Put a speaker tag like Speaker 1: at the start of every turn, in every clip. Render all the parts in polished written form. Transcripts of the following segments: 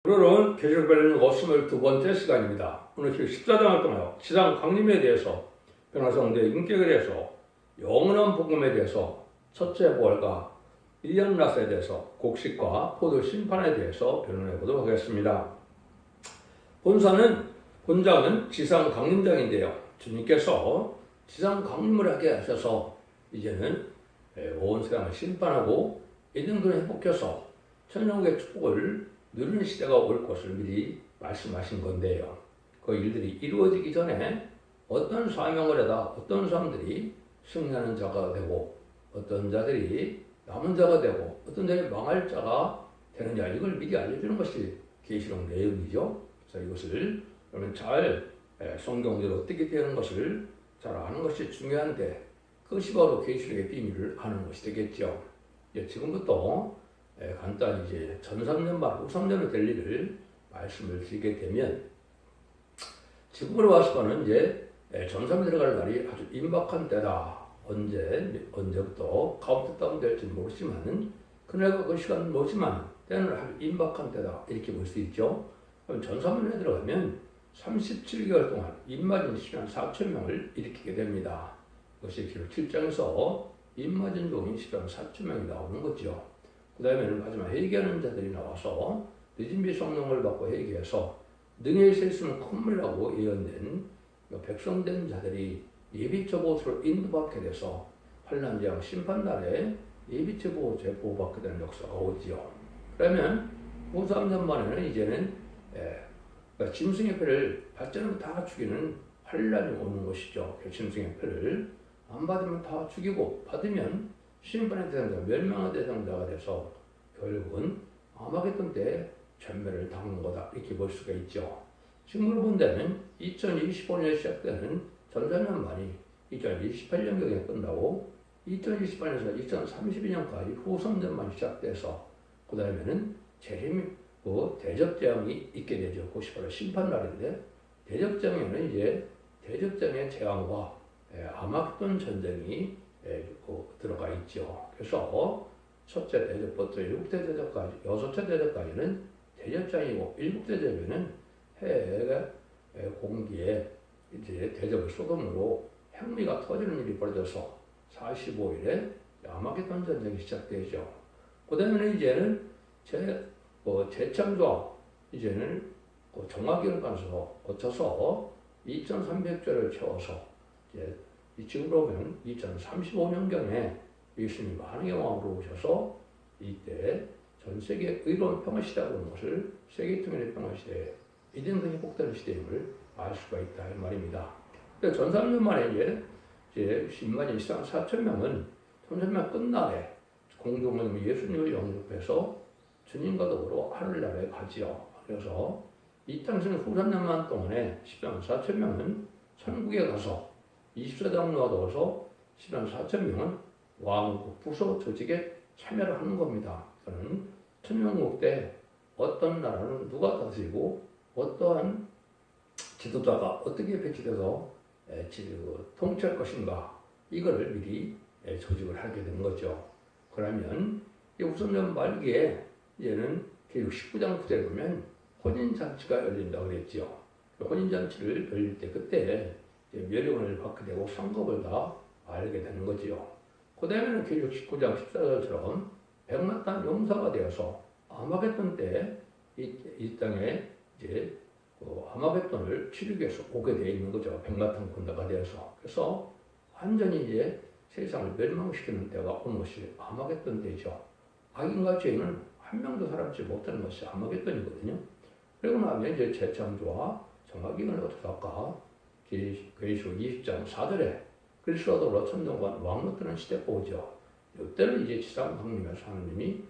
Speaker 1: 오늘은 계시록 관련 52번째 시간입니다. 오늘 14장을 통하여 지상 강림에 대해서 변화성대의 인격에 대해서 영원한 복음에 대해서 첫째 부활과 이안 라스에 대해서 곡식과 포도 심판에 대해서 변론해 보도록 하겠습니다. 본장은 지상 강림장인데요. 주님께서 지상 강림을 하게 하셔서 이제는 온 세상을 심판하고 인생들을 회복해서 천년국의 축복을 누리는 시대가 올 것을 미리 말씀하신 건데요. 그 일들이 이루어지기 전에 어떤 사명을 해다 어떤 사람들이 승리하는 자가 되고 어떤 자들이 남은 자가 되고 어떤 자들이 망할 자가 되느냐, 이걸 미리 알려주는 것이 계시록 내용이죠. 그래서 이것을 그러면 잘 성경대로 어떻게 되는 것을 잘 아는 것이 중요한데, 그것이 바로 계시록의 비밀을 아는 것이 되겠죠. 지금부터 간단히 이제 전 3년 말 후 3년으로 될 일을 말씀을 드리게 되면, 지금으로 봐서는 이제 전 3년 들어갈 날이 아주 임박한 때다. 언제부터 카운트다운 될지는 모르지만, 그날과 그 시간은 모르지만 때는 아주 임박한 때다, 이렇게 볼 수 있죠. 그럼 전 3년에 들어가면 37개월 동안 입맞은 시간 4,000명을 일으키게 됩니다. 그것이 기록 7장에서 입맞은 종이 시간 4,000명이 나오는 거죠. 그 다음에는 마지막 회개하는 자들이 나와서 늦은 비 성령을 받고 회개해서 능히 셀 수 있는 콧물이라고 예언된 백성된 자들이 예비처 보호소로 인도받게 돼서 환난장 심판날에 예비처 보호소에 보호받게 되는 역사가 오지요. 그러면 후 3년 만에는 이제는 짐승의 표를 받지 않으면 다 죽이는 환난이 오는 것이죠. 짐승의 표를 안 받으면 다 죽이고, 받으면 심판의 대상자, 멸망의 대상자가 돼서 결국은 아마겟돈 때 전멸을 당하는 거다, 이렇게 볼 수가 있죠. 지금으로 본다면 2025년에 시작되는 전산년 만이 2028년경에 끝나고 2028년에서 2032년까지 후 3년만이 시작돼서 그 다음에는 대접재앙이 있게 되죠. 그것이 바로 심판날인데, 대접재앙에는 이제 대접재앙의 재앙과 아마겟돈 전쟁이 들어가 있죠. 그래서 첫째 대접부터 6대 대접까지, 6째 대접까지는 대접장이고, 7대 대접에는 해외 공기에 이제 대접을 쏟음으로 핵무기가 터지는 일이 벌어져서 45일에 아마겟돈 전쟁이 시작되죠. 그 다음에는 이제는 재창조와 이제는 정화기를 거쳐서 2300조를 채워서 이제 지금으로 보면 2035년경에 예수님이 만왕의 왕으로 오셔서 이때 전 세계 의로운 평화시대가 오는 것을 세계 통일의 평화시대에 이등등 회복되는 시대임을 알 수가 있다, 이 말입니다. 전 3년 만에 이제 10만 1만 4천 명은 전생명 끝날에 공동모임 예수님을 영접해서 주님과 더불어 하늘나라에 가지요. 그래서 이 땅에서는 후 3년만 동안에 10만 4천 명은 천국에 가서 24장로와 더불어서 10만 4천 명은 왕국 부서 조직에 참여를 하는 겁니다. 저는 천년국 때 어떤 나라는 누가 다스리고 어떠한 지도자가 어떻게 배치돼서 통치할 것인가, 이거를 미리 조직을 하게 되는 거죠. 그러면 이 후손년 말기에 이제는 계속 19장 9절에 보면 혼인잔치가 열린다고 그랬죠. 혼인잔치를 열릴 때 그때 멸류관을 받게 되고 상급을 다 알게 되는 거지요. 그 다음에는 계속 19장 14절처럼 백마탄 용사가 되어서 아마겟돈 때 이 땅에 이제 아마겟돈을 치르기 위해서 오게 되어 있는 거죠. 백마탄 군대가 되어서. 그래서 완전히 이제 세상을 멸망시키는 때가 온 것이 아마겟돈 때죠. 악인과 죄인은 한 명도 살아남지 못하는 것이 아마겟돈이거든요. 그리고 나면 이제 재창조와 정확인을 어떻게 할까? 계시록 20장 4절에 그리스도로 천정관 왕로 뜨는 시대가 오죠. 이때는 이제 지상 강림에서 하느님이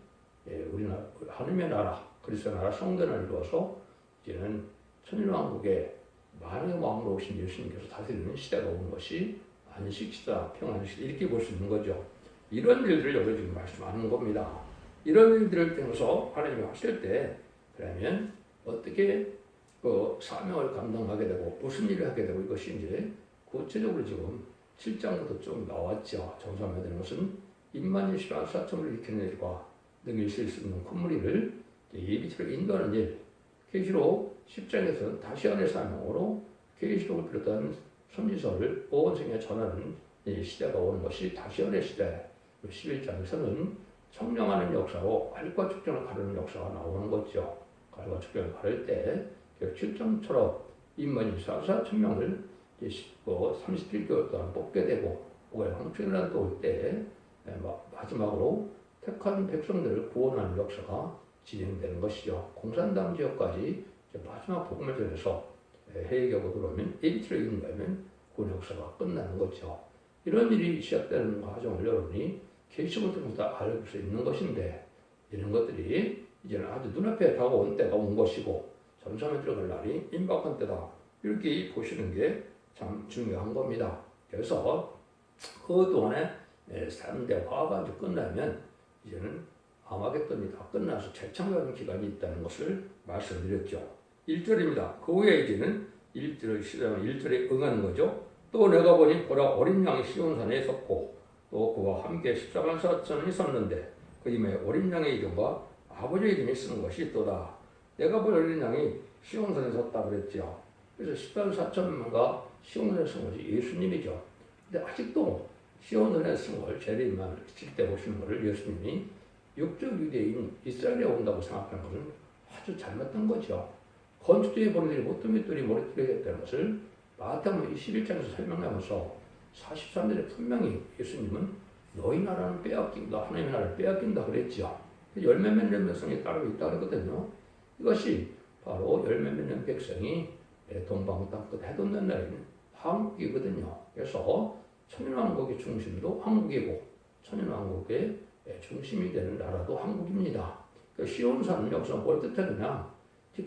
Speaker 1: 우리나라 하느님의 나라, 그리스도 나라 성전을 이루어서 이제는 천일왕국의 만왕의 왕으로 오신 예수님께서 다스리는 시대가 오는 것이 안식시다, 평안시다, 이렇게 볼 수 있는 거죠. 이런 일들을 여기 지금 말씀하는 겁니다. 이런 일들을 통해서 하나님이 하실 때, 그러면 어떻게 사명을 감당하게 되고 무슨 일을 하게 되고, 이것이 이제 구체적으로 지금 7장부터 좀 나왔죠. 정사해야 되는 것은 입만 24,000을 일으키는 일과 능히 있을 수 있는 콧무리를 예비처럼 인도하는 일, 계시록 10장에서는 다시안의 사명으로 계시록을 비롯한 선지서를 오원성에 전하는 이 시대가 오는 것이 다시안의 시대. 11장에서는 청량하는 역사로 알과 축전을 가르는 역사가 나오는 거죠. 알과 축전을 가를 때 7장처럼 인만이 4,4천명을 37개월 동안 뽑게 되고 황충이라는 또올때 마지막으로 택한 백성들을 구원하는 역사가 진행되는 것이죠. 공산당 지역까지 마지막 복음을 전해서 해외격으로 들어오면 일주일 인가면 구원 역사가 끝나는 거죠. 이런 일이 시작되는 과정을 여러분이 계시록을 통해서 알 수 있는 것인데 이런 것들이 이제는 아주 눈앞에 다가온 때가 온 것이고 전삼에 들어갈 날이 임박한 때다. 이렇게 보시는 게 참 중요한 겁니다. 그래서 그 동안에 3대 화가 이제 끝나면 이제는 아마겟돈이 다 끝나서 재창조하는 기간이 있다는 것을 말씀드렸죠. 1절입니다. 그 후에 이제는 1절에 응하는 거죠. 또 내가 보니 보라 어린 양이 시온산에 섰고 또 그와 함께 14만 4천이 있었는데 그 이름에 어린 양의 이름과 아버지의 이름이 쓰는 것이 있도다. 내가 본 어린 양이 시온산에 섰다 그랬죠. 그래서 14만 4천명과 시온산에 쓴 것이 예수님이죠. 근데 아직도 시온산에 쓴 걸 재림만 칠 때 보시는 것을 예수님이 육적 유대인 이스라엘에 온다고 생각하는 것은 아주 잘못된 거죠. 건축주의 본인들이 모뚜미뚜리 머리띠를 했다는 것을 마태복음 21장에서 설명하면서 43절에 분명히 예수님은 너희 나라는 빼앗긴다, 하나님의 나라를 빼앗긴다 그랬죠. 열매 맺는 백성이 따로 있다 그랬거든요. 이것이 바로 열매 맺는 백성이 동방 땅끝 해돋는 나라는 한국이거든요. 그래서 천연왕국의 중심도 한국이고 천연왕국의 중심이 되는 나라도 한국입니다. 시온산은 여기서 뭘 뜻하느냐?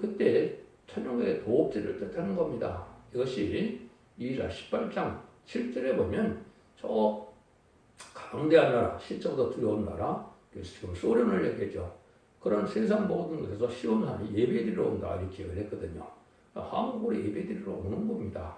Speaker 1: 그때 천연왕국의 도읍지를 뜻하는 겁니다. 이것이 이사 18장 7절에 보면 저 강대한 나라, 실제보다 두려운 나라, 그래서 지금 소련을 얘기했죠. 그런 세상 모든 곳에서 시온산이 예배드리러 온다 이렇게 얘기를 했거든요. 한국으로 예배드리러 오는 겁니다.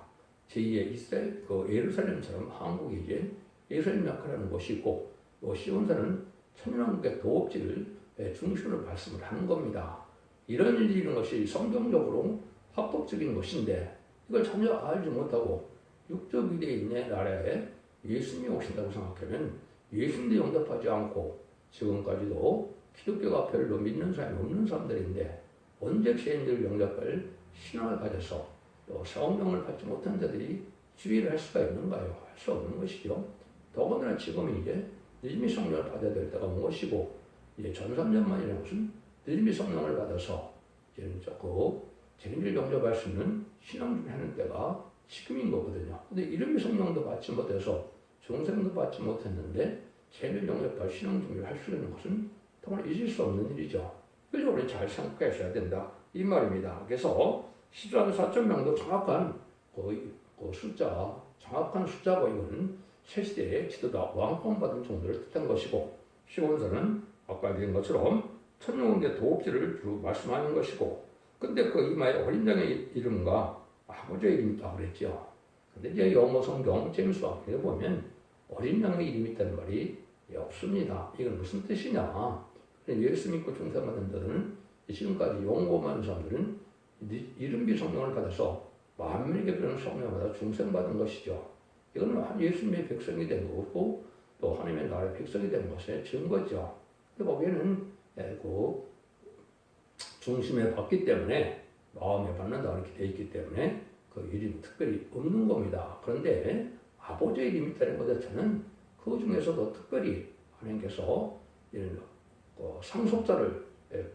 Speaker 1: 제2의 이스라엘, 예루살렘처럼 한국이 이제 예루살렘 역할을 하는 곳이고 또 시온산은 천연왕국의 도읍지를 중심으로 말씀을 하는 겁니다. 이런 일이 있는 것이 성경적으로 합법적인 것인데 이걸 전혀 알지 못하고 육적 유대인의 나라에 예수님이 오신다고 생각하면 예수님도 영접하지 않고 지금까지도 기독교가 별로 믿는 사람이 없는 사람들인데 언제 죄인들을 영접할 신앙을 가져서 또 성령을 받지 못한 자들이 주의를 할 수가 있는가요? 할 수 없는 것이죠. 더군다나 지금은 이제 늦음이 성령을 받아야 될 때가 온 것이고 이제 전삼년만이라는 것은 늦음이 성령을 받아서 이제는 조금 죄인을 영접할 수 있는 신앙 좀 하는 때가 지금인 거거든요. 근데 이름이 성령도 받지 못해서 중생도 받지 못했는데 죄를 영접할 신앙 준비를 할 수 있는 것은 정말 잊을 수 없는 일이죠. 그래서 우리 잘 생각하셔야 된다 이 말입니다. 그래서 14만 4천 명도 정확한 그 숫자, 정확한 숫자고 이거는 새 시대의 지도자 왕권 받은 정도를 뜻한 것이고 시온산은 아까 얘기한 것처럼 천년왕국의 도읍지를 주로 말씀하는 것이고 근데 그 이마에 어린 양의 이름과 아버지의 이름이 있다고 그랬죠. 근데 이제 영어 성경 제임스 와트에 보면 어린 양의 이름이 있다는 말이 없습니다. 이건 무슨 뜻이냐? 예수 믿고 중생받은 자들은 지금까지 용고만 사람들은 이름비 성령을 받아서 만민에게 그런 성령을 받아 중생받은 것이죠. 이거는 예수님의 백성이 된 거고 또 하나님의 나라의 백성이 된 것의 증거죠. 근데 거기에는 그 중심에 받기 때문에 마음에 받는다 이렇게 돼 있기 때문에 그 이름이 특별히 없는 겁니다. 그런데 아버지의 이름이 있다는 것 자체는 그 중에서도 특별히 하나님께서 이런 상속자를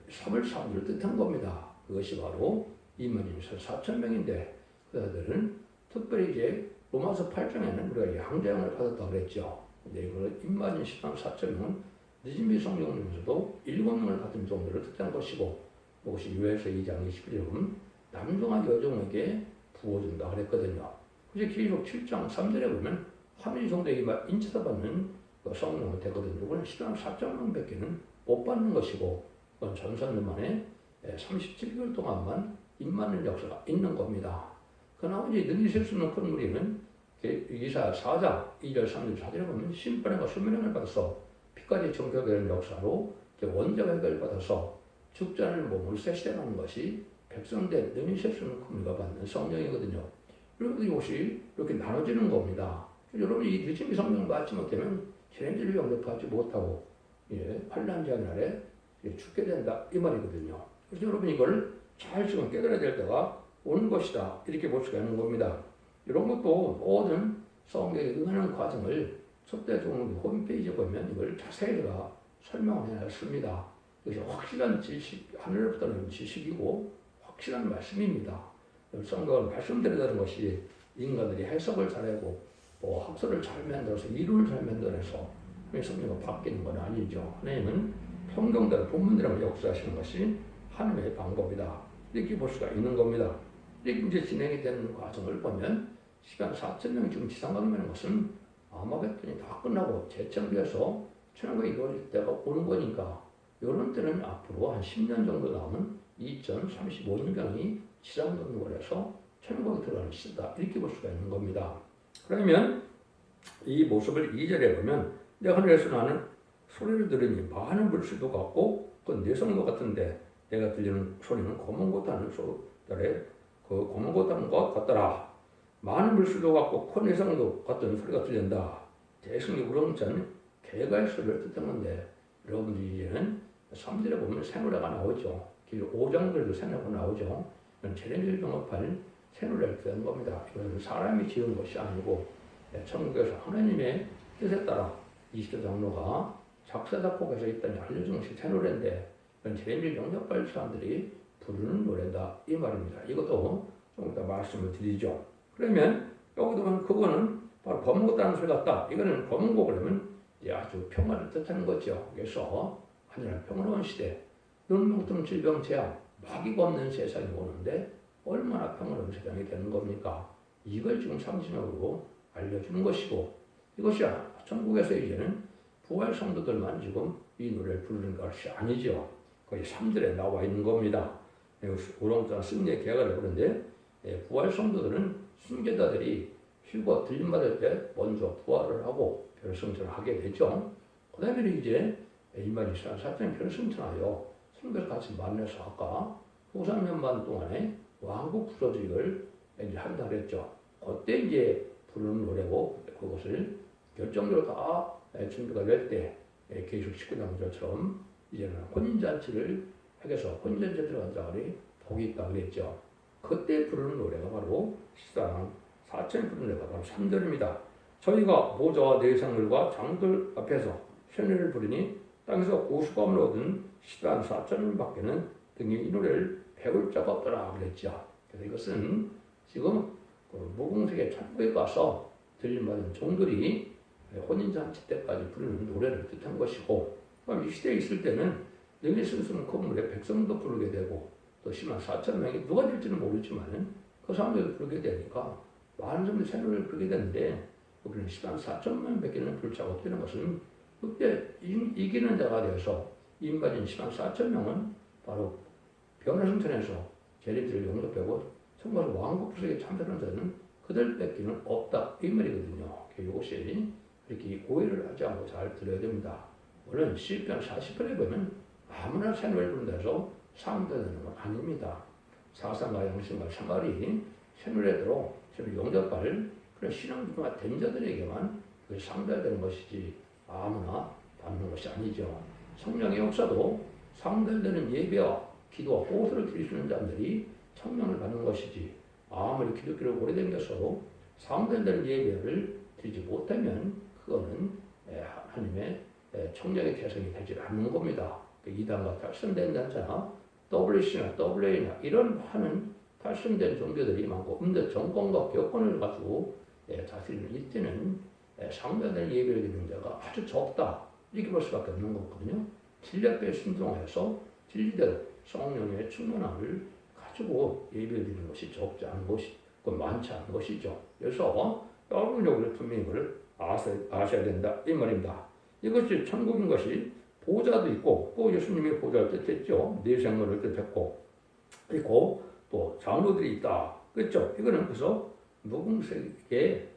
Speaker 1: 삼을 사람들을 뜻한 겁니다. 그것이 바로 이만희 4,000명인데 그들은 특별히 이제 로마서 8장에는 우리가 양자형을 받았다고 그랬죠. 근데 이걸 임마진 14만 4,000명은 늦은비 성령님에서도 7명을 받은 정도를 뜻한 것이고 그것이 요엘서 2장 21절에 보면 남종한 여종에게 부어준다 그랬거든요. 그래서 계시록 7장 3절에 보면 하늘이 정도에게 인쳐서 받는 성령이 되거든요. 그건 14만 4,000명밖에는 못 받는 것이고 그건 전사년 만에 37개월 동안만 임마는 역사가 있는 겁니다. 그 나머지 능히 셀 수 없는 큰 무리는 이사 4장 2절 3절 4절에 보면 심판과 수명을 받아서 피까지 정결되는 역사로 원자가 해결받아서 죽자를 몸을 세시되는 것이 백성된 능히 실수는 큽니다 받는 성령이거든요. 그리고 이것이 이렇게 나눠지는 겁니다. 여러분이 이 늦은 성령 받지 못하면 재림을 영접하지 못하고 환난제한 날에 죽게 된다 이 말이거든요. 그래서 여러분 이걸 잘 지금 깨달아야 될 때가 오는 것이다 이렇게 볼 수가 있는 겁니다. 이런 것도 모든 성경에 응하는 과정을 첫대종의 홈페이지에 보면 이걸 자세히 설명을 해놨습니다. 그래서 확실한 지식, 하늘로부터 오는 지식이고 확실한 말씀입니다. 성경을 말씀드리는 것이 인간들이 해석을 잘하고 학설을 잘 만들어서 이론을 잘 만들어서 성경이 바뀌는 건 아니죠. 하나님은 평경대로 본문대로 역사하시는 것이 하나님의 방법이다. 이렇게 볼 수가 있는 겁니다. 이렇게 이제 진행이 되는 과정을 보면 시간 4,000명 지금 지상강림하는 것은 아마겟돈이 다 끝나고 재창조해서 천국이 이루어질 때가 오는 거니까 이런 때는 앞으로 한 10년 정도 남은 2035년경이 지상강림을 해서 천국에 들어가는 시대다. 이렇게 볼 수가 있는 겁니다. 그러면 이 모습을 2절에 보면 내가 하늘에서 나는 소리를 들으니 많은 불씨도 같고 그 내성도 같은데 내가 들리는 소리는 고문고타는 소리에 그 고문고타는 것 같더라. 많은 불씨도 같고 큰 내성도 같은 소리가 들린다. 대성이 우렁찬 개가의 소리를 뜻한 건데 여러분들이 이제는 3절에 보면 새노래가 나오죠. 5장들도 새노래가 나오죠. 이건 재림을 영업할 새노래를 뜻하는 겁니다. 이것은 사람이 지은 것이 아니고 천국에서 하나님의 뜻에 따라 20대 장로가 작사 작곡해서 있다니 알려준 것이 새노래인데 이건 재림을 영접할 사람들이 부르는 노래다 이 말입니다. 이것도 좀 이따 말씀을 드리죠. 그러면 여기도 보면 그거는 바로 범고다는 소리 같다. 이거는 범고 그러면 아주 평화를 뜻하는 거죠. 그래서 하늘은 평화로운 시대, 눈물등 질병 재앙, 마귀가 없는 세상이 오는데 얼마나 평화로운 세상이 되는 겁니까? 이걸 지금 상징적으로 알려주는 것이고 이것이 천국에서 이제는 부활 성도들만 지금 이 노래를 부르는 것이 아니죠. 거의 3절에 나와 있는 겁니다. 우렁찬 승리의 계가를 부르는데 부활 성도들은 순교자들이 휴거 들림받을 때 먼저 부활을 하고 별승천을 하게 되죠. 그 다음에 이제 일반 이스라엘 사람이 별승천하여 성교를 같이 만나서 아까 후삼년반 동안에 왕국 부서지기를 이제 한다 그랬죠. 그때 이제 부르는 노래고 그것을 결정적으로 다 준비가 될 때 계속 19장절처럼 이제는 혼인잔치를 하게서 혼인잔치에 들어간 자들이 복이 있다 그랬죠. 그때 부르는 노래가 바로 시사랑 4천이 부르는 노래가 바로 3절입니다. 저희가 보좌와 내상들과 장들 앞에서 쇳노래를 부르니 땅에서 고수감을 얻은 시단 4천을 밖에는 등이 이 노래를 배울 자가 없더라 그랬죠. 그래서 이것은 지금 무궁색의 천국에 가서 들림받은 종들이 혼인잔치 때까지 부르는 노래를 뜻한 것이고 이 시대에 있을 때는 능히 순수는 건물에 백성도 부르게 되고 또 10만 4천 명이 누가 될지는 모르지만 그 사람들도 부르게 되니까 많은 사람들이 새 노래를 부르게 되는데 우리는 10만 4천 명밖에는 부를 자가 없다는 것은 그때 이기는 자가 되어서 임받은 10만 4천 명은 바로 변화승천에서 재림들을 용접하고 정말 왕국 부석에 참여하는 자는 그들 뺏기는 없다 이 말이거든요. 이것이 이렇게 오해를 하지 않고 잘 들어야 됩니다. 물론 시편 40편에 보면 아무나 새 노래를 부른다 해서 상대되는 건 아닙니다. 사상과 양심과 생활이 새 노래대로 용접할 그런 신앙주가 된 자들에게만 상달되는 것이지 아무나 받는 것이 아니죠. 성령의 역사도 상달되는 예배와 기도와 호소를 드리시는 자들이 성령을 받는 것이지 아무리 기독교를 오래 댕겼어도 상달되는 예배를 드리지 못하면 그거는 하나님의 청량의 개성이 되지 않는 겁니다. 이단과 탈선된 단체나 WC나 WA나 이런 하는 탈선된 종교들이 많고 근데 정권과 교권을 가지고 다스리는 이때는 상달된 예배를 드리는 자가 아주 적다 이렇게 볼 수밖에 없는 거거든요. 진리에 순종해서 진리대로 성령의 충만함을 가지고 예배를 드리는 것이 적지 않은 것이 많지 않은 것이죠. 그래서 여러분 여기를 분명히 이걸 아셔야 된다 이 말입니다. 이것이 천국인 것이 보좌도 있고 또 예수님의 보좌를 뜻했죠. 내생물을 뜻했고 있고 또 장로들이 있다 그렇죠. 이거는 그래서 무궁색의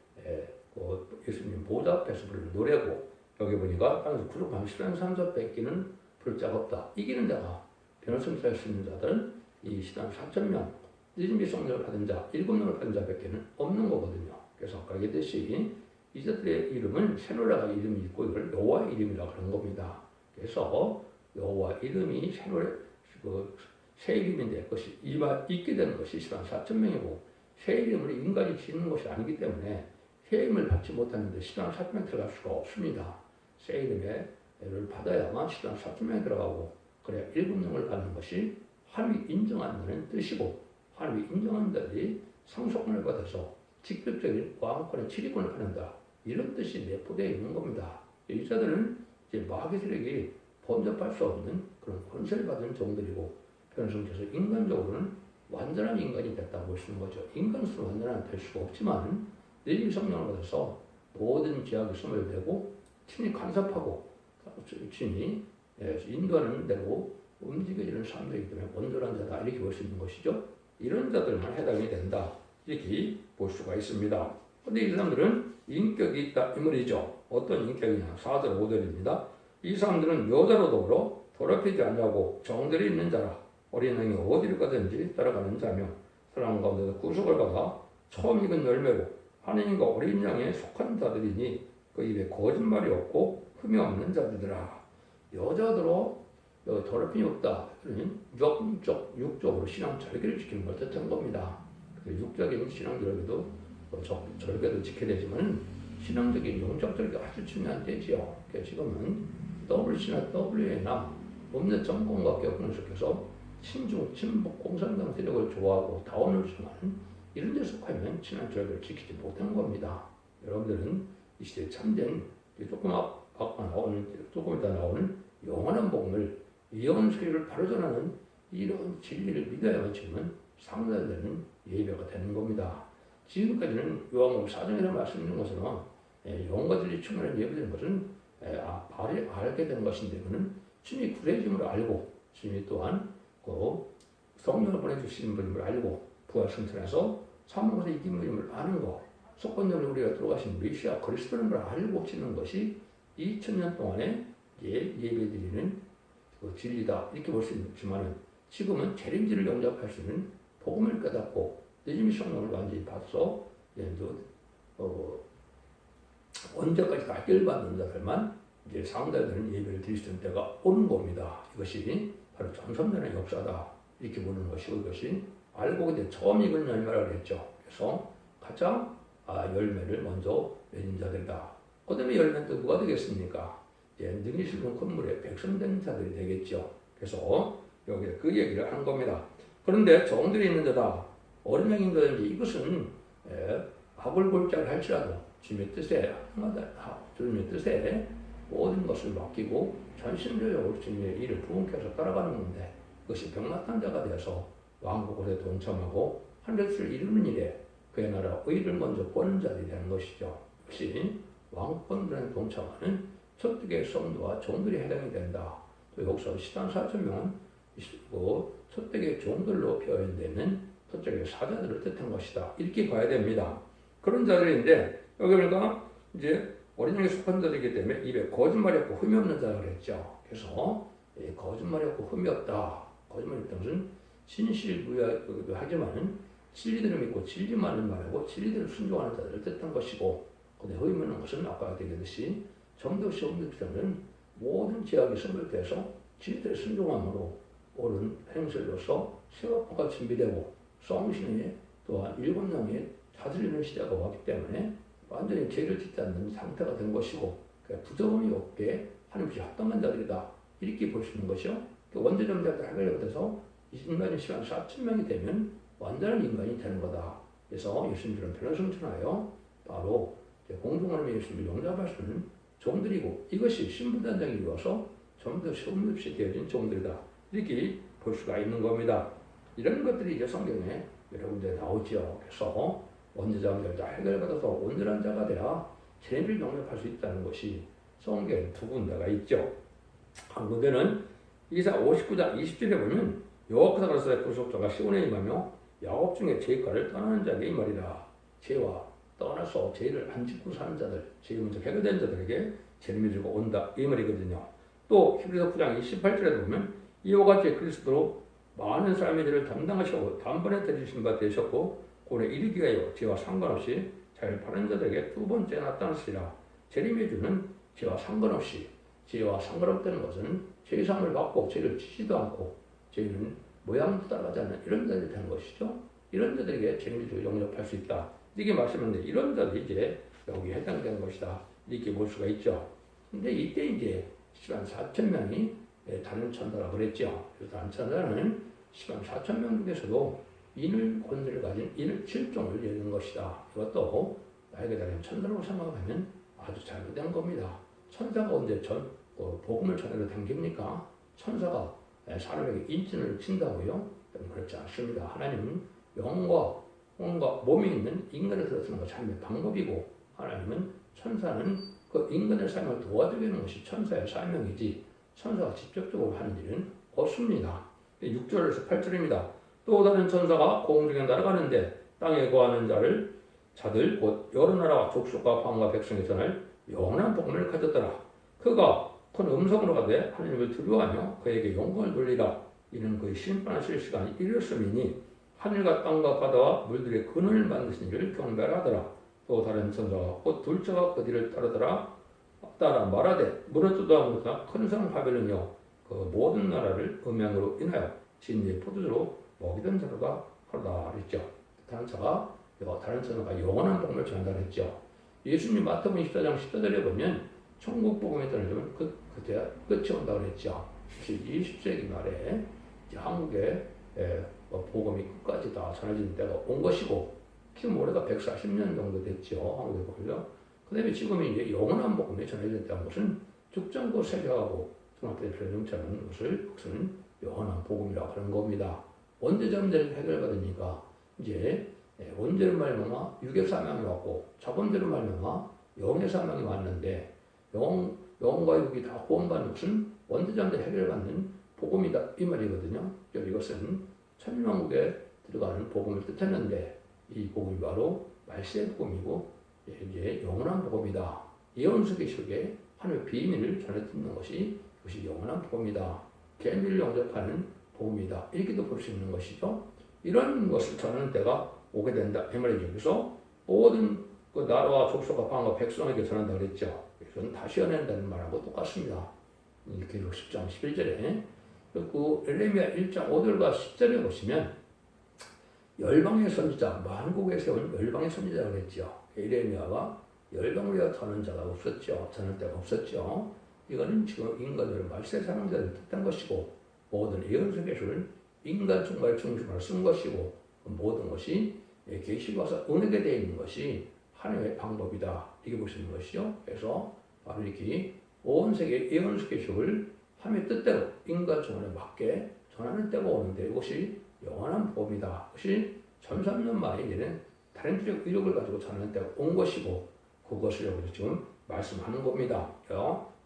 Speaker 1: 예수님 보좌 앞에서 부르는 노래고 여기 보니까 땅에서 구속한 실현 산소 뺏기는 부를 자가 없다. 이기는 자가 변호성사할 수 있는 자들은 이 시단 4,000명 니즈미 성령을 받은 자, 7명을 받은 자밖에는 없는 거거든요. 그래서 아까 얘기했듯이 이자들의 이름은 새노래가 이름이 있고 이걸 여호와의 이름이라고 하는 겁니다. 그래서 여호와 이름이 새 이름인데 그것이 있게 되는 것이 시단 4,000명이고 새 이름을 인간이 짓는 것이 아니기 때문에 새 이름을 받지 못하는데 시단 4,000명 들어갈 수가 없습니다. 새 이름을 받아야만 시단 4,000명이 들어가고 그래야 7명을 받는 것이 하나님이 인정한다는 뜻이고 하나님이 인정한 자들이 상속권을 받아서 직접적인 왕권의 지리권을 받는다. 이런 뜻이 내포되어 있는 겁니다. 이 자들은 이제 마귀 세력이 범접할 수 없는 그런 권세를 받은 종들이고 변성께서 인간적으로는 완전한 인간이 됐다고 보시는 거죠. 인간으로 완전한 될 수가 없지만 내림 성령을 받아서 모든 죄악이 소멸되고 친히 간섭하고 친히 인도하는 대로 움직여지는 사람들이기 때문에 온전한 자다 이렇게 볼 수 있는 것이죠. 이런 자들만 해당이 된다 이렇게 볼 수가 있습니다. 그런데 이 사람들은 인격이 있다 이 말이죠. 어떤 인격이냐 4절 5절입니다. 이 사람들은 여자로 더불어 더럽히지 않냐고 정들이 있는 자라 어린 양이 어디를 가든지 따라가는 자며 사람 가운데서 구속을 받아 처음 익은 열매고 하느님과 어린 양에 속한 자들이니 그 입에 거짓말이 없고 흠이 없는 자들이라. 여자들로 더럽힘이 없다. 그러면 육적으로 신앙 절개를 지키는 걸 뜻한 겁니다. 육적인 신앙 절개도 절개도 지켜야 되지만 신앙적인 영적 절개 아주 중요한 때지요. 지금은 WC나 WN나 법률 정권과 격분을 속해서 친중, 친북, 공산당 세력을 좋아하고 다운을 주는 이런 데 속하면 신앙 절개를 지키지 못한 겁니다. 여러분들은 이 시대에 참된 조금 이따 나오는 영원한 복음을 이영원 소리를 바로 전하는 이런 진리를 믿어야만 지금은 상달되는 예배가 되는 겁니다. 지금까지는 요한복음 4장에서 말씀드린 것은 영과 진리 충만한 예배되는 것은 알게 되는 것인데 그는 주님이 구세주임을 알고 주님이 또한 그 성령을 보내주시는 분임을 알고 부활 승천해서 사망에서 이긴 분임을 아는 것 속건적으로 우리가 들어가신 메시아 그리스도라는 걸 알고 지는 것이 2000년 동안에 예배드리는 그 진리다 이렇게 볼 수 있지만 지금은 재림지를 영접할 수 있는 복음을 깨닫고 내심의 성령을 완전히 받아서 언제까지 갈길 받는 자들만 이제 상달되는 예배를 드릴 수 있는 때가 오는 겁니다. 이것이 바로 전선전의 역사다 이렇게 보는 것이고 이것이 알고 이제 처음 익은 열매라고 했죠. 그래서 가장 열매를 먼저 맺은 자들이다. 그 다음에 열매는 또 누가 되겠습니까? 능히 실은 건물에 백성된 자들이 되겠죠. 그래서 여기 그 얘기를 하는 겁니다. 그런데 종들이 있는 자다. 어린 양인 자든지 이것은 악을 골자를 할지라도 주님의 뜻에 주님의 뜻에 모든 것을 맡기고 전심적으로 주님의 일을 부응해서 따라가는 건데 그것이 병나탄 자가 되어서 왕국에 동참하고 하늘을 이루는 일에 그의 나라 의를 먼저 보는 자들이 되는 것이죠. 역시 왕권들에 동참하는 첫대의 성도와 종들이 해당이 된다. 또 여기서 시단 4,000명은 첫대의 종들로 표현되는 첫째의 사자들을 뜻한 것이다. 이렇게 봐야 됩니다. 그런 자들인데 여기 보니까 이제 어린 양에 속한 자들이기 때문에 입에 거짓말이 없고 흠이 없는 자라 그랬죠. 그래서 거짓말이 없고 흠이 없다. 거짓말이 없다는 것은 진실무하지만은 진리들을 믿고 진리만을 말하고 진리들을 순종하는 자들을 뜻한 것이고 근데 흠이 없는 것은 아까 얘기했듯이 정도시 없는 필요는 모든 제약이 선별돼서 진리들의 순종함으로 옳은 행실로서 세워포가 준비되고 성신의 또한 7명의 다스리는 시대가 왔기 때문에 완전히 죄를 짓지 않는 상태가 된 것이고 부정함이 없게 하나님께 합당한 자들이다 이렇게 볼 수 있는 것이요. 원죄점자들 해결을 받아서 인간의 시간 4,000명이 되면 완전한 인간이 되는 거다. 그래서 예수님처럼 변화성천하여 바로 공동하나님의 예수님을 영접할 수 있는 종들이고 이것이 신분단장이 이루어서 전부 다 소음 없이 되어진 종들이다. 이렇게 볼 수가 있는 겁니다. 이런 것들이 이제 성경에 여러 군데 나오죠. 그래서 원죄자들자 해결받아서 온전한 자가 되어 죄를 영접할 수 있다는 것이 성경에 두 군데가 있죠. 한 군데는 이사 59장 20절에 보면 여호와께서 가라사대 구속자가 시온에 임하며 야곱 중에 죄가를 떠나는 자에게 이 말이라. 죄와 떠나서 죄를 안 짓고 사는 자들, 죄 먼저 해결된 자들에게 죄를 믿고 온다 이 말이거든요. 또 히브리서 9장 28절에 보면 이와 같이 그리스도로 많은 삶의 일을 담당하시고 단번에 들으신 바 되셨고 고래 이르기가요 죄와 상관없이 잘 바른 자들에게 두 번째 나타났으리라. 재림의 주는 죄와 상관없이, 죄와 상관없다는 것은 죄상을 받고 죄를 지지도 않고 죄는 모양도 따라가지 않는 이런 자들이 되는 것이죠. 이런 자들에게 재림의 주 영접할 수 있다. 이게 말씀인데 이런 자들이 이제 여기에 해당되는 것이다. 이렇게 볼 수가 있죠. 근데 이때 이제 104,000명이 다른 천사라고 그랬죠. 그래서 다른 천사는 104,000명 중에서도 인을 권세를 가진 인을 7종을 여는 것이다. 이것도 나에게 대한 천사라고 생각하면 아주 잘못된 겁니다. 천사가 언제 복음을 전해도 당깁니까? 천사가 사람에게 인진을 친다고요? 그렇지 않습니다. 하나님은 영과 혼과 몸이 있는 인간을 들어서는 것이 하나님의 방법이고, 하나님은 천사는 그 인간의 삶을 도와주게 하는 것이 천사의 사명이지 천사가 직접적으로 하는 일은 없습니다. 6절에서 8절입니다. 또 다른 천사가 공중에 날아가는데 땅에 거하는 자들 곧 여러 나라와 족속과 방과 백성에 전할 영원한 복음을 가졌더라. 그가 큰 음성으로 가되 하나님을 두려워하며 그에게 영광을 돌리라. 이는 그의 심판하실 시간이 이르렀음이니 하늘과 땅과 바다와 물들의 근원을 만드신 이를 경배하더라. 또 다른 천사가 곧 둘째가 그 뒤를 따라 말하되 무너져도 아무렇다 큰 성 바벨론이여 그 모든 나라를 음양으로 인하여 진리의 포도주로 먹이던 자로가 하다 그랬죠. 다른 천사가 영원한 복음을 전한다 그랬죠. 예수님 마태복음 24장 14절에 보면 천국 복음에 따르면 그때 끝이 온다 그랬죠. 20세기 말에 한국에 복음이 끝까지 다 전해지는 때가 온 것이고 지금 올해가 140년 정도 됐죠. 한국에 보면요. 그 다음에 지금 이제 영원한 복음이 전해질 때는 것은 죽전고 세계하고 중학교 표정처럼 그것은 영원한 복음이라고 하는 겁니다. 원죄 잠재를 해결받으니까 이제 원죄로 말미암아 육의 사명이 왔고 자본죄로 말미암아 영의 사명이 왔는데 영과 육이 다 구원받는 것은 원죄 잠재 해결받는 복음이다 이 말이거든요. 이것은 천년왕국에 들어가는 복음을 뜻했는데 이 복음이 바로 말세의 복음이고 이제 영원한 복음이다. 예언서기 속에 하나님의 비밀을 전해 듣는 것이 그것이 영원한 복음이다. 계밀을 영접하는 복음이다. 이렇게도 볼 수 있는 것이죠. 이런 것을 전하는 때가 오게 된다. 이 말이죠. 그래서 모든 그 나라와 족속과 방과 백성에게 전한다 그랬죠. 그래서 다시 연한다는 말하고 똑같습니다. 이렇게 10장 11절에 그 에레미야 1장 5절과 10절에 보시면 열방의 선지자, 만국에 세운 열방의 선지자라고 그랬죠. 에레미야가 열방을 위하여 전한 자가 없었죠. 전할 데가 없었죠. 이거는 지금 인간들은 말세 사명자를 뜻한 것이고 모든 예언서 계시를 인간 총괄 중심으로 쓴 것이고 모든 것이 계시가 와서 은혜게 되어 있는 것이 하나님의 방법이다. 이게 보시는 것이죠. 그래서 바로 이렇게 온 세계 예언서 계시를 하나님의 뜻대로 인간 총괄에 맞게 전하는 때가 오는데 이것이 영원한 복음이다. 그것이 1300년 만에 이제는 다른 적 위력을 가지고 전하는 때가 온 것이고 그것을 여기서 지금 말씀하는 겁니다.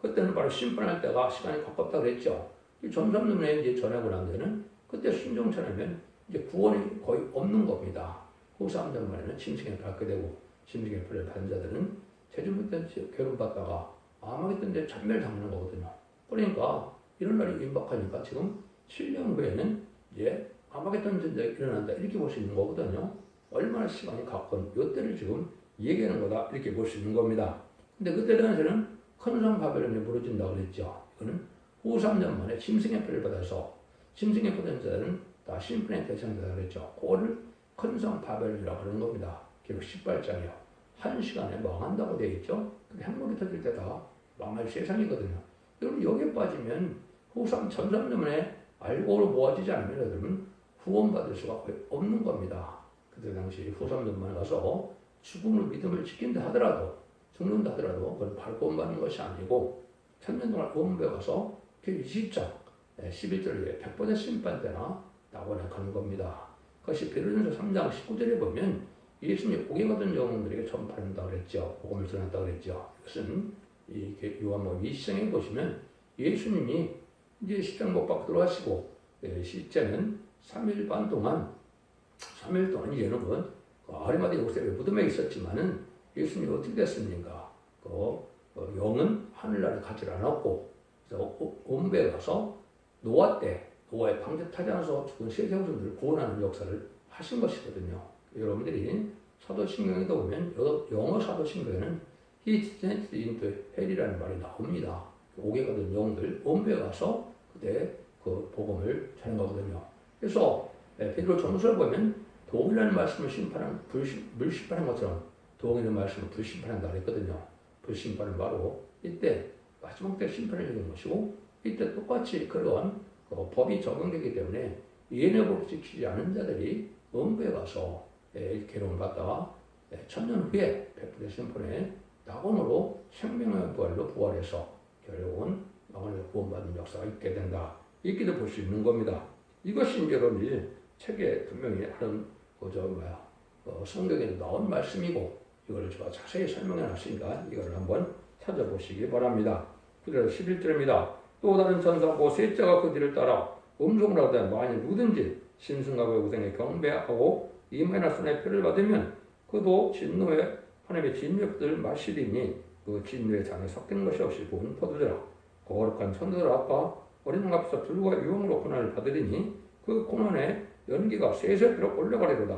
Speaker 1: 그때는 바로 심판할 때가 시간이 가깝다 그랬죠. 이 1300년에 이제 전하고 난 데는 그때 순종천하면 이제 구원이 거의 없는 겁니다. 후 3년 만에는 짐승에 밟게 되고 짐승의 벌을 받은 자들은 제주부터 괴롭받다가 아마겟돈 데 참멸당하는 거거든요. 그러니까 이런 날이 임박하니까 지금 7년 후에는 이제 아마겟돈 전쟁이 일어난다 이렇게 볼 수 있는 거거든요. 얼마나 시간이 가까운 이때를 지금 얘기하는 거다 이렇게 볼 수 있는 겁니다. 근데 그때 당시에는 큰 성 바벨론이 무너진다고 그랬죠. 이거는 후 3년 만에 짐승의 표를 받아서 짐승의 받은 자들은 다 심판의 대상자라고 그랬죠. 그거를 큰 성 바벨론이라고 하는 겁니다. 기록 18장이요. 한 시간에 망한다고 되어 있죠. 근데 핵무기 터질 때 다 망할 세상이거든요. 여러분 여기에 빠지면 후 3년 만에 알고로 모아지지 않으면 여러분 구원받을 수가 거의 없는 겁니다. 그때 당시 후 3년 만에 가서 죽음을 믿음을 지킨다 하더라도 죽는다 하더라도 그걸 바로 구원받는 것이 아니고 천년 동안 원부에 가서 그 20장 11절에 100번의 심판 때나 낙원에 가는 겁니다. 그것이 베드로전서 3장 19절에 보면 예수님이 고개 받은 영혼들에게 전파한다 그랬죠. 복음을 전한다 그랬죠. 이것은 이 요한복음 20장에 보시면 예수님이 이제 십자가 못 박고 들어가시고 실제는 3일 반 동안 3일 동안 이제는 아리마다 요셉의 무덤에 있었지만은 예수님이 어떻게 됐습니까? 영은 하늘나라에 가지 않았고 그래서 온배에 가서 노아 때 노아의 방제타지 않아서 죽은 세 형제들을 구원하는 역사를 하신 것이거든요. 여러분들이 사도신경에도 보면 영어 사도신경에는 He descended into hell이라는 말이 나옵니다. 옥에 가던 영들 원배에 가서 그때 그 복음을 전한 거거든요. 그래서 베드로 전서를 보면 동이라는 말씀을 물심판한 것처럼 동이라는 말씀을 불심판한다 그랬거든요. 불심판은 바로 이때 마지막 때 심판을 얘기하는 것이고 이때 똑같이 그런 법이 적용되기 때문에 예언의 법을 지키지 않은 자들이 원배에 가서 괴로움을 받다가 천년 후에 백불의 심판에 낙원으로 생명의 부활로 부활해서 결국은 낙원에서 구원받는 역사가 있게 된다. 이렇게도 볼 수 있는 겁니다. 이것이 이제 여러분이 책에 분명히 하는 성경에 나온 말씀이고 이걸 제가 자세히 설명해 놨으니까 이걸 한번 찾아보시기 바랍니다. 그래서 11절입니다. 또 다른 천사고 셋째가 그 뒤를 따라 음성을 하되 만일 누구든지 심승과 우생에 경배하고 이마나 손에 표를 받으면 그도 진노의 하나님의 진력들을 마시리니 그 진노의 잔에 섞인 것이 없이 부은 포도주라. 거룩한 천사들 앞과 어린 양 앞에서 불과 유황으로 고난을 받으리니 그 고난의 연기가 세세토록 올라가리로다.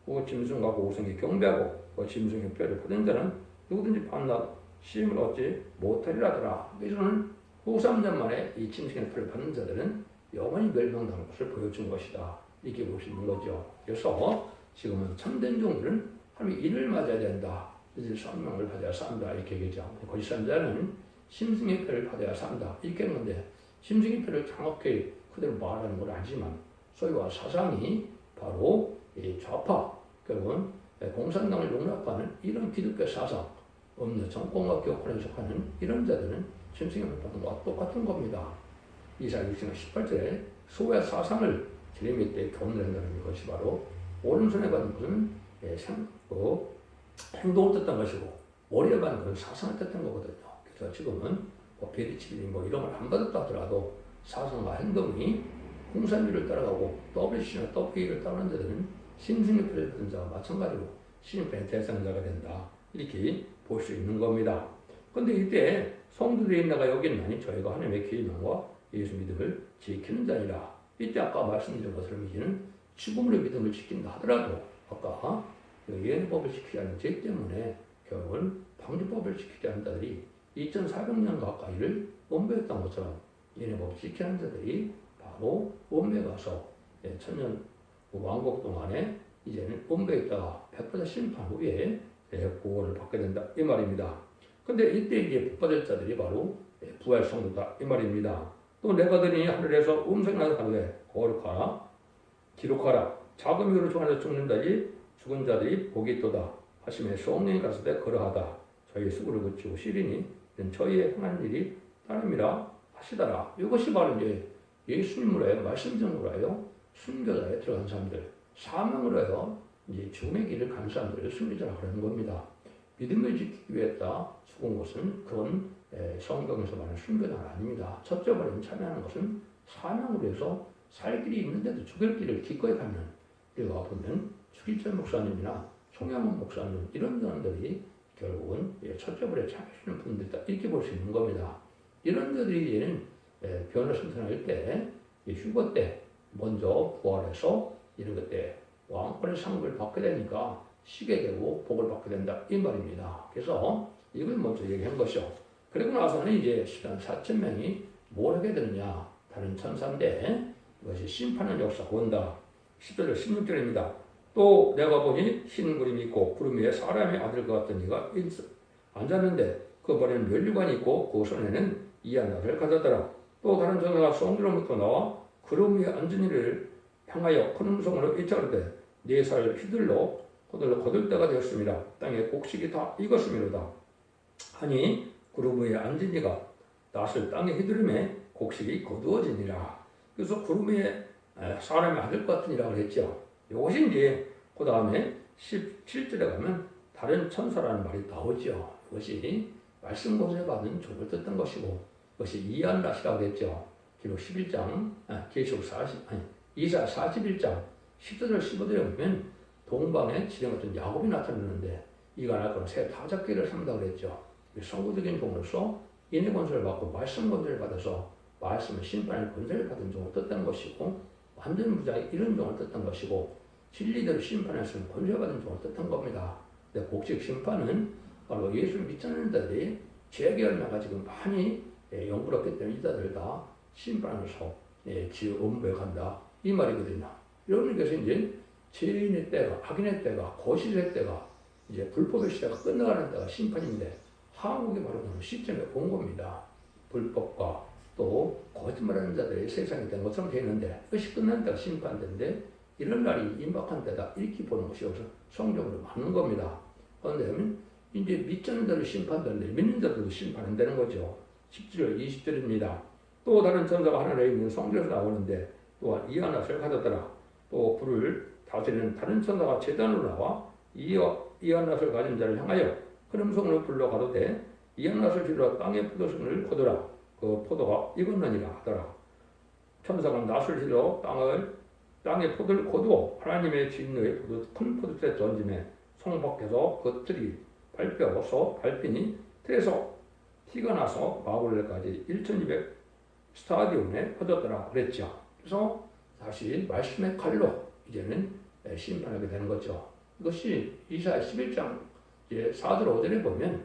Speaker 1: 그 짐승과 그 우승에 경배하고 그 짐승의 뼈를 받은 자는 누구든지 밤낮 시임을 얻지 못하리라더라. 이는 후 3년 만에 이 짐승의 뼈를 받는 자들은 영원히 멸망당한 것을 보여준 것이다. 이렇게 볼 수 있는 거죠. 그래서 지금은 참된 종들은 하나님의 일을 맞아야 된다. 이제 성명을 받아야 산다. 이렇게 얘기하죠. 거짓한 자는 심승의 표를 받아야 산다. 이렇게 했는데 심승의 표를 정확히 그대로 말하는 건 아니지만 소위와 사상이 바로 이 좌파, 결국은 공산당을 용납하는 이런 기독교 사상, 없는 정권과 교권에 속하는 이런 자들은 심승의 표를 받는 것과 똑같은 겁니다. 이사야 6장 18절에 소의 사상을 제레미야 때 교훈을 한다는 것이 바로 오른손에 받는 것은 행동을 뜻한 것이고 머리에 받는 것은 사상을 뜻한 거거든요. 그래서 지금은 베리치비 이런 걸 안 받았다 하더라도 사상과 행동이 공산주의를 따라가고 WC나 WA를 따르는 자들은 심승의 표를 받은 자와 마찬가지로 심판의 대상자가 된다. 이렇게 볼 수 있는 겁니다. 그런데 이때 성도들이 있나가 여기 있나니 저희가 하나님의 계명과 예수 믿음을 지키는 자니라. 이때 아까 말씀드린 것처럼 이제는 죽음으로 믿음을 지킨다 하더라도 아까 예언법을 지키지 않은 죄 때문에 결국은 방주법을 지키지 않은 자들이 2400년 가까이를 원배했던 것처럼 예언법을 지키지 않은 자들이 바로 원배에 가서 천년 왕국 동안에 이제는 원배에 있다가 100% 심판 후에 구원을 받게 된다 이 말입니다. 근데 이때 이제 복받을 자들이 바로 부활 성도다 이 말입니다. 또 내가 들으니 하늘에서 음성나서 가로되 거룩하라 기록하라 작은 위로 중하여 죽는다지 죽은 자들이 복이 있도다 하시며 성령이 갔을 때 그러하다 저희의 수고를 그치고 시리니 저희의 행한 일이 따름이라 하시더라. 이것이 바로 이제 예수님으로 하여 말씀정으로 하여 순교자에 들어간 사람들 사명으로 하여 이제 죽음의 길을 간 사람들을 순교자라고 하는 겁니다. 믿음을 지키기 위해 죽은 것은 그건 성경에서 말하는 순교자는 아닙니다. 첫째 말은 참여하는 것은 사명으로 해서 살 길이 있는데도 죽을 길을 기꺼이 가는 우리가 보면 추기철 목사님이나 송양원 목사님 이런 사람들이 결국은 첫째 벌에 참여하시는 분들이다 이렇게 볼 수 있는 겁니다. 이런 자들이 이제는 변을 선택할 때 휴거 때 먼저 부활해서 이런 것 때 왕권의 상급을 받게 되니까 쉬게 되고 복을 받게 된다 이 말입니다. 그래서 이걸 먼저 얘기한 것이요. 그리고 나서는 이제 시간 4,000명이 뭘 하게 되느냐 다른 천사인데 이것이 심판의 역사가 온다. 10절 16절입니다. 또 내가 보니 흰 구름이 있고 구름 위에 사람의 아들과 같은 이가 앉았는데 그 머리는 면류관이 있고 그 손에는 이하나를 가졌더라. 또 다른 천사가 성전으로부터 나와 구름 위에 앉은 이를 향하여 큰 음성으로 이르되 네 살 휘둘러 거둘 때가 되었습니다. 땅의 곡식이 다 익었음이로다. 하니 구름 위에 앉은 이가 낫을 땅에 휘두르매 곡식이 거두어지니라. 그래서 구름 위에 사람의 아들 같은 이라고 했죠. 이것이 이제 그 다음에 17절에 가면 다른 천사라는 말이 나오죠. 이것이 말씀 권세 받은 족을 뜻한 것이고 이것이 이한라시라고 했죠. 기록 11장, 계시록 2사 41장 10절 15절에 보면 동방에 지령 같은 야곱이 나타났는데 이가 나거나 새 타작기를 삼다고 했죠. 성구적인 종으로서 인의 권세를 받고 말씀 권세를 받아서 말씀은 심판의 권세를 받은 종을 뜻하는 것이고 완전 무장의 이런 종을 뜻한 것이고 진리대로 심판했으면 권세받은 종을 뜻한 겁니다. 근데 곡식 심판은 바로 예수를 믿지 않는 자들이 죄의 열매가 지금 많이 영부럽기 때문에 이 자들 다 심판하면서 지옥 음부에 간다 이 말이거든요. 여러분께서 이제 죄인의 때가 악인의 때가 거실의 때가 이제 불법의 시대가 끝나가는 때가 심판인데 한국이 바로 그 시점에 온 겁니다. 불법과 또 거짓말하는 자들이 세상이 된 것처럼 되어 있는데 그것이 끝난 때가 심판대인데 이런 날이 임박한 때다 이렇게 보는 것이 여기서 성경으로 맞는 겁니다. 그런데 이제 믿지 않는 자를 심판되는데 믿는 자들도 심판한다는 거죠. 17절 20절입니다. 또 다른 천사가 하늘에 있는 성전에서 나오는데 또한 이하낫을 가졌더라. 또 불을 다스리는 다른 천사가 제단으로 나와 이하낫을 가진 자를 향하여 큰 음성으로 불러 가로되 이하낫을 실어 땅의 포도송을 거두라. 그 포도가 익었느니라 하더라. 천사가 낫을 실어 땅의 포도를 거두어 하나님의 진노의 큰 포도주에 던짐에 성 밖에서 그 틀이 밟히니 틀에서 티가 나서 마블레까지 1200 스타디움에 퍼졌더라 그랬죠. 그래서 다시 말씀의 칼로 이제는 심판하게 되는 거죠. 이것이 이사야 11장 4절 5절에 보면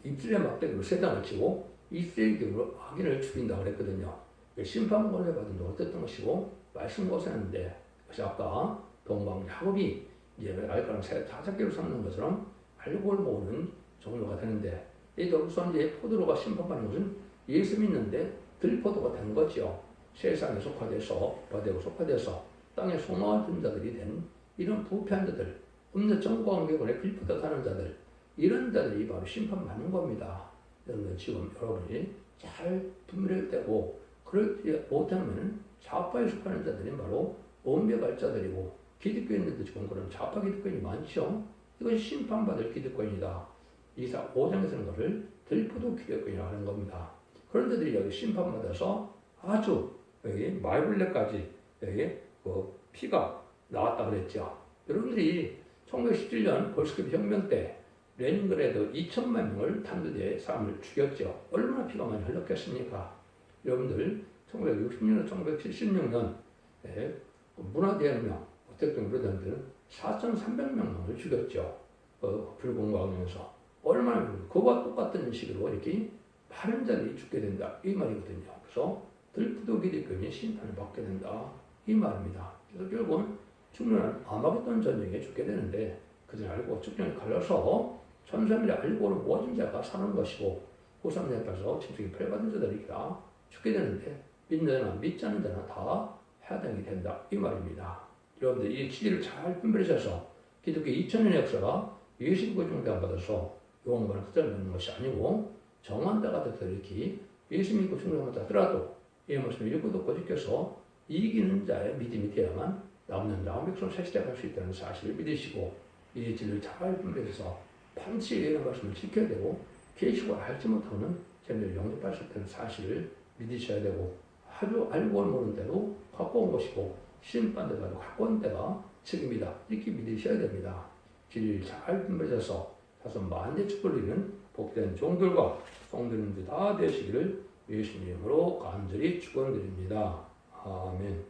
Speaker 1: 입술에 막대기로 세상을 치고 이세기로 악인을 죽인다 그랬거든요. 심판권을 받은 데 어땠던 것이고 말씀 고생하는데 그래서 아까 동방 야곱이 이제 알가랑 새 5개로 삼는 것처럼 알고 모르는 종류가 되는데 여기서 이제 포도로가 심판받는 것은 예수 믿는데 들포도가 된 거죠. 세상에 속화돼서 땅에 소망을 자들이 된 이런 부패한 자들, 음녀 정과관계군에 빌붙어 사는 자들 이런 자들이 바로 심판받는 겁니다. 여러분 지금 여러분이 잘 분별해야 되고 그렇지 못하면 좌파에 속하는 자들이 바로 온배갈 자들이고 기득권인들도 지금 그런 좌파 기득권이 많죠. 이건 심판받을 기득권이다. 이사 5장에서는 그것을 들포도 기득권이라고 하는 겁니다. 그런 자들이 여기 심판받아서 아주 여기 마이블레까지 여기 그 피가 나왔다 그랬죠. 여러분들이 1917년 볼스케비 혁명 때 레닌그라드 2천만 명을 탄두대에 사람을 죽였죠. 얼마나 피가 많이 흘렀겠습니까? 여러분들 1960년, 1976년 문화대혁명, 대통령들은 4,300명을 죽였죠. 불공화하면서 얼마나 그와 똑같은 식으로 이렇게 많은 자들이 죽게 된다 이 말이거든요. 그래서 들푸도 기득권이 심판을 받게 된다 이 말입니다. 그래서 결국은 죽는 아마겟돈 전쟁에 죽게 되는데 그들 알고 죽전에 갈려서 천사들이 알고는 모든 자가 사는 것이고 후삼장에 가서 진정이 벌받은 자들이 다 죽게 되는데 믿는 자나 믿지 않는 자나 다 해당이 된다 이 말입니다. 여러분들 이 진리를 잘 분별하셔서 기독교 2000년의 역사가 예수 구중대 안 받아서 용어만 흩어져 있는 것이 아니고 정한 때가 돼서 이렇게 예수 믿고 충성하다 하더라도 이 말씀을 읽고 듣고 지켜서 이기는 자의 믿음이 되어야만 남는 자와 백성을 새 시작할 수 있다는 사실을 믿으시고 이 진리를 잘 분별해서 반드시 이런 말씀을 지켜야 되고 계시고 알지 못하는 재미를 영접할 수 있다는 사실을 믿으셔야 되고 아주 알고 모르는 대로 갖고 온 것이고 심판대로 갖고 온 때가 책임이다 이렇게 믿으셔야 됩니다. 진리를 잘 분별해서 다섯 만대 축복을 복된 종들과 성도님들 다 되시기를 예수님으로 간절히 축원드립니다. 아멘.